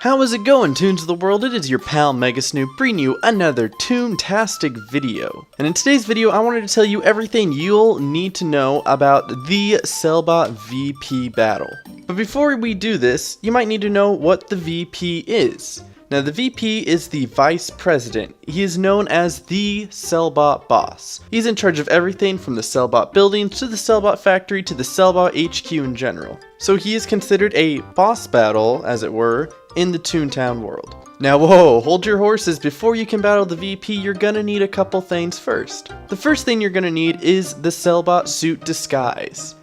How is it going, Toons of the world? It is your pal Mega Snoop bringing you another Toontastic video. And in today's video, I wanted to tell you everything you'll need to know about the Sellbot VP battle. But before we do this, you might need to know what the VP is. Now, the VP is the Vice President. He is known as the Sellbot boss. He's in charge of everything from the Sellbot buildings to the Sellbot factory to the Sellbot HQ in general. So he is considered a boss battle, as it were, in the Toontown world. Now whoa, hold your horses. Before you can battle the VP, you're gonna need a couple things first. The first thing you're gonna need is the Sellbot suit disguise.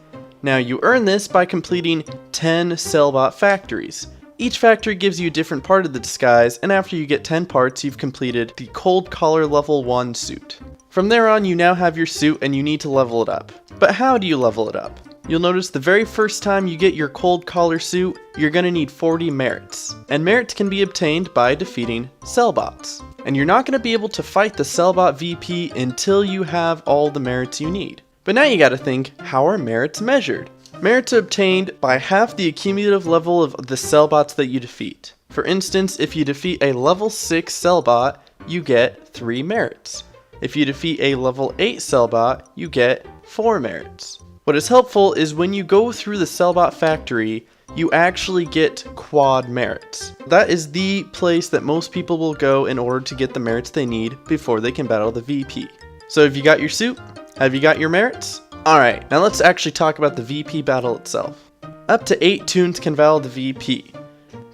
Now you earn this by completing 10 Sellbot factories. Each factory gives you a different part of the disguise, and after you get 10 parts, you've completed the Cold Collar Level 1 suit. From there on, you now have your suit and you need to level it up. But how do you level it up? You'll notice the very first time you get your Cold Collar suit, you're going to need 40 merits. And merits can be obtained by defeating Sellbots. And you're not going to be able to fight the Sellbot VP until you have all the merits you need. But now you gotta think, how are merits measured? Merits are obtained by half the accumulative level of the Sellbots that you defeat. For instance, if you defeat a level 6 Sellbot, you get 3 merits. If you defeat a level 8 Sellbot, you get 4 merits. What is helpful is when you go through the Sellbot factory, you actually get quad merits. That is the place that most people will go in order to get the merits they need before they can battle the VP. So have you got your suit? Have you got your merits? Alright, now let's actually talk about the VP battle itself. Up to 8 toons can battle the VP.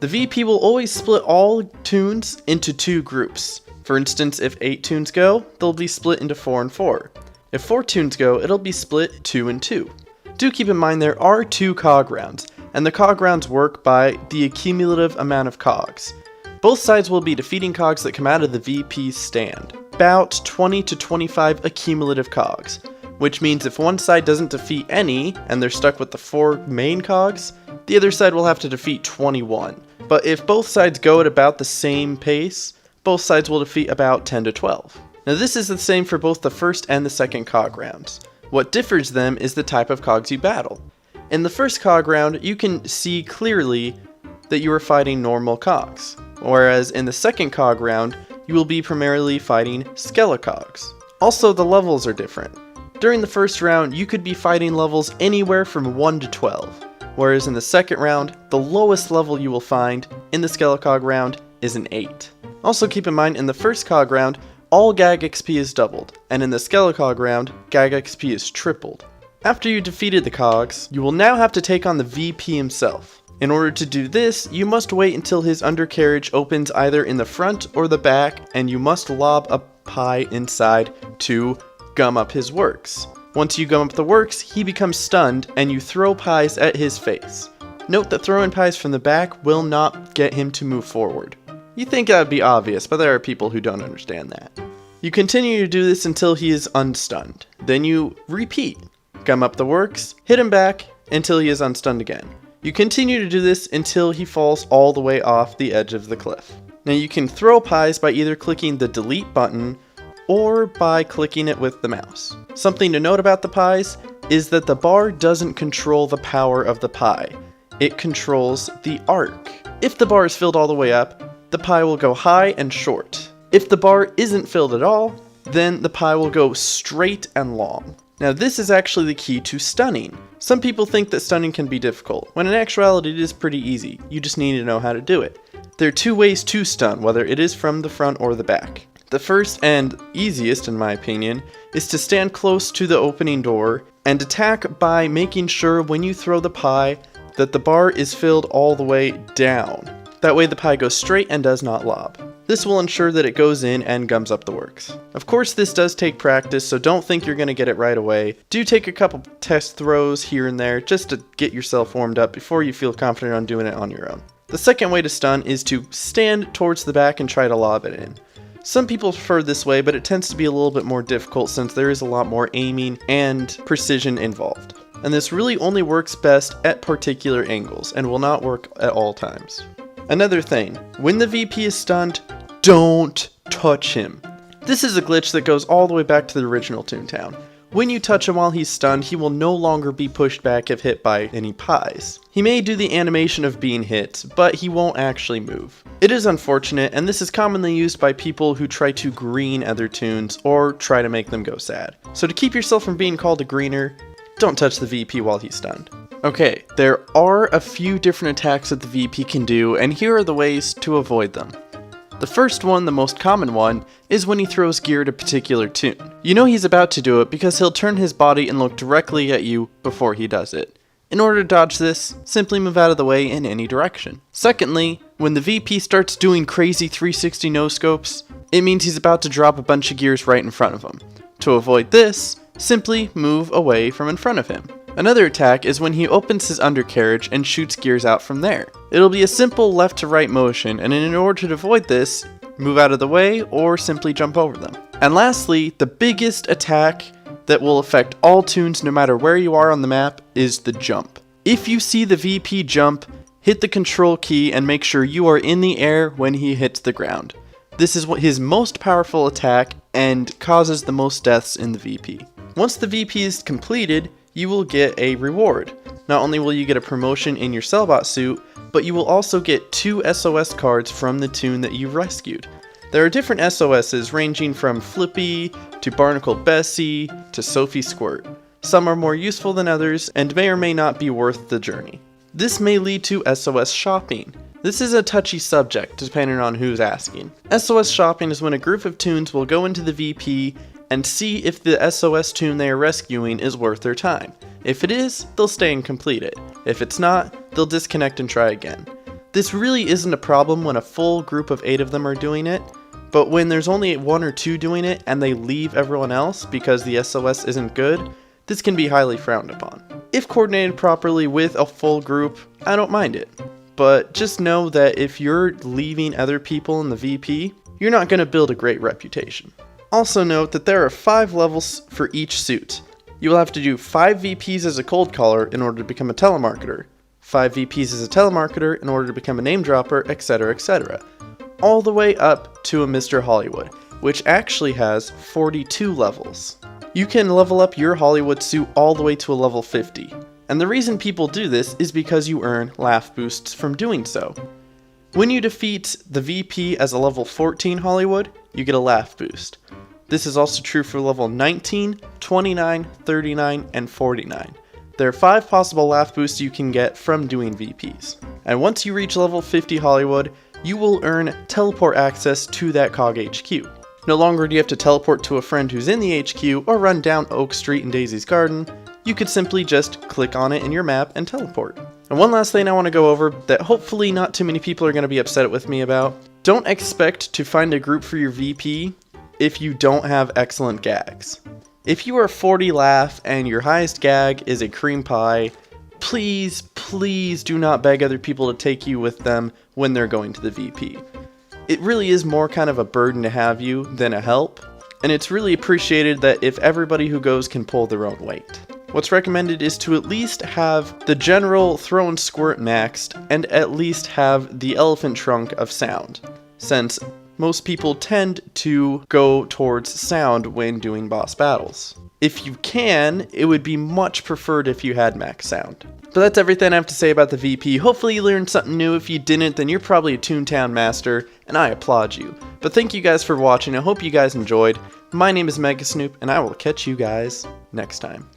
The VP will always split all toons into 2 groups. For instance, if 8 toons go, they'll be split into 4 and 4. If 4 toons go, it'll be split 2 and 2. Do keep in mind there are 2 cog rounds, and the cog rounds work by the accumulative amount of cogs. Both sides will be defeating cogs that come out of the VP's stand. About 20 to 25 accumulative cogs. Which means if one side doesn't defeat any, and they're stuck with the 4 main cogs, the other side will have to defeat 21. But if both sides go at about the same pace, both sides will defeat about 10 to 12. Now this is the same for both the first and the second cog rounds. What differs them is the type of cogs you battle. In the first cog round, you can see clearly that you are fighting normal cogs, whereas in the second cog round, you will be primarily fighting skelecogs. Also, the levels are different. During the first round, you could be fighting levels anywhere from 1 to 12, whereas in the second round, the lowest level you will find in the Skelecog round is an 8. Also keep in mind, in the first cog round, all Gag XP is doubled, and in the Skelecog round, Gag XP is tripled. After you defeated the cogs, you will now have to take on the VP himself. In order to do this, you must wait until his undercarriage opens either in the front or the back, and you must lob a pie inside to gum up his works. Once you gum up the works, he becomes stunned and you throw pies at his face. Note that throwing pies from the back will not get him to move forward. You think that would be obvious, but there are people who don't understand that. You continue to do this until he is unstunned. Then you repeat. Gum up the works, hit him back until he is unstunned again. You continue to do this until he falls all the way off the edge of the cliff. Now you can throw pies by either clicking the delete button or by clicking it with the mouse. Something to note about the pies is that the bar doesn't control the power of the pie. It controls the arc. If the bar is filled all the way up, the pie will go high and short. If the bar isn't filled at all, then the pie will go straight and long. Now this is actually the key to stunning. Some people think that stunning can be difficult, when in actuality it is pretty easy. You just need to know how to do it. There are 2 ways to stun, whether it is from the front or the back. The first and easiest, in my opinion, is to stand close to the opening door and attack by making sure when you throw the pie that the bar is filled all the way down. That way the pie goes straight and does not lob. This will ensure that it goes in and gums up the works. Of course, this does take practice, so don't think you're going to get it right away. Do take a couple test throws here and there just to get yourself warmed up before you feel confident on doing it on your own. The second way to stun is to stand towards the back and try to lob it in. Some people prefer this way, but it tends to be a little bit more difficult since there is a lot more aiming and precision involved. And this really only works best at particular angles and will not work at all times. Another thing, when the VP is stunned, don't touch him. This is a glitch that goes all the way back to the original Toontown. When you touch him while he's stunned, he will no longer be pushed back if hit by any pies. He may do the animation of being hit, but he won't actually move. It is unfortunate, and this is commonly used by people who try to green other toons or try to make them go sad. So to keep yourself from being called a greener, don't touch the VP while he's stunned. Okay, there are a few different attacks that the VP can do, and here are the ways to avoid them. The first one, the most common one, is when he throws gear at a particular toon. You know he's about to do it because he'll turn his body and look directly at you before he does it. In order to dodge this, simply move out of the way in any direction. Secondly, when the VP starts doing crazy 360 no-scopes, it means he's about to drop a bunch of gears right in front of him. To avoid this, simply move away from in front of him. Another attack is when he opens his undercarriage and shoots gears out from there. It'll be a simple left to right motion, and in order to avoid this, move out of the way or simply jump over them. And lastly, the biggest attack that will affect all toons no matter where you are on the map is the jump. If you see the VP jump, hit the control key and make sure you are in the air when he hits the ground. This is his most powerful attack and causes the most deaths in the VP. Once the VP is completed, you will get a reward. Not only will you get a promotion in your Sellbot suit, but you will also get 2 SOS cards from the toon that you rescued. There are different SOSs ranging from Flippy, to Barnacle Bessie, to Sophie Squirt. Some are more useful than others, and may or may not be worth the journey. This may lead to SOS shopping. This is a touchy subject, depending on who's asking. SOS shopping is when a group of toons will go into the VP and see if the SOS toon they are rescuing is worth their time. If it is, they'll stay and complete it. If it's not, they'll disconnect and try again. This really isn't a problem when a full group of 8 of them are doing it, but when there's only 1 or 2 doing it and they leave everyone else because the SOS isn't good, this can be highly frowned upon. If coordinated properly with a full group, I don't mind it. But just know that if you're leaving other people in the VP, you're not going to build a great reputation. Also note that there are 5 levels for each suit. You will have to do 5 VPs as a cold caller in order to become a telemarketer, 5 VPs as a telemarketer in order to become a name dropper, etc, etc. All the way up to a Mr. Hollywood, which actually has 42 levels. You can level up your Hollywood suit all the way to a level 50. And the reason people do this is because you earn laugh boosts from doing so. When you defeat the VP as a level 14 Hollywood, you get a laugh boost. This is also true for level 19, 29, 39, and 49. There are 5 possible laugh boosts you can get from doing VPs. And once you reach level 50 Hollywood, you will earn teleport access to that COG HQ. No longer do you have to teleport to a friend who's in the HQ or run down Oak Street in Daisy's Garden. You could simply just click on it in your map and teleport. And one last thing I want to go over that hopefully not too many people are going to be upset with me about. Don't expect to find a group for your VP if you don't have excellent gags. If you are 40 laugh and your highest gag is a cream pie, please do not beg other people to take you with them when they're going to the VP. It really is more kind of a burden to have you than a help, and it's really appreciated that if everybody who goes can pull their own weight. What's recommended is to at least have the general throw and squirt maxed, and at least have the elephant trunk of sound, since most people tend to go towards sound when doing boss battles. If you can, it would be much preferred if you had max sound. But that's everything I have to say about the VP. Hopefully you learned something new. If you didn't, then you're probably a Toontown master, and I applaud you. But thank you guys for watching. I hope you guys enjoyed. My name is Mega Snoop, and I will catch you guys next time.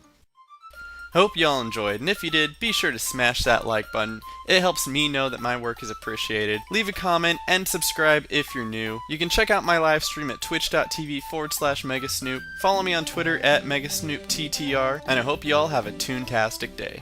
Hope y'all enjoyed, and if you did, be sure to smash that like button. It helps me know that my work is appreciated. Leave a comment and subscribe if you're new. You can check out my live stream at twitch.tv/Megasnoop. Follow me on Twitter at MegasnoopTTR, and I hope y'all have a toontastic day.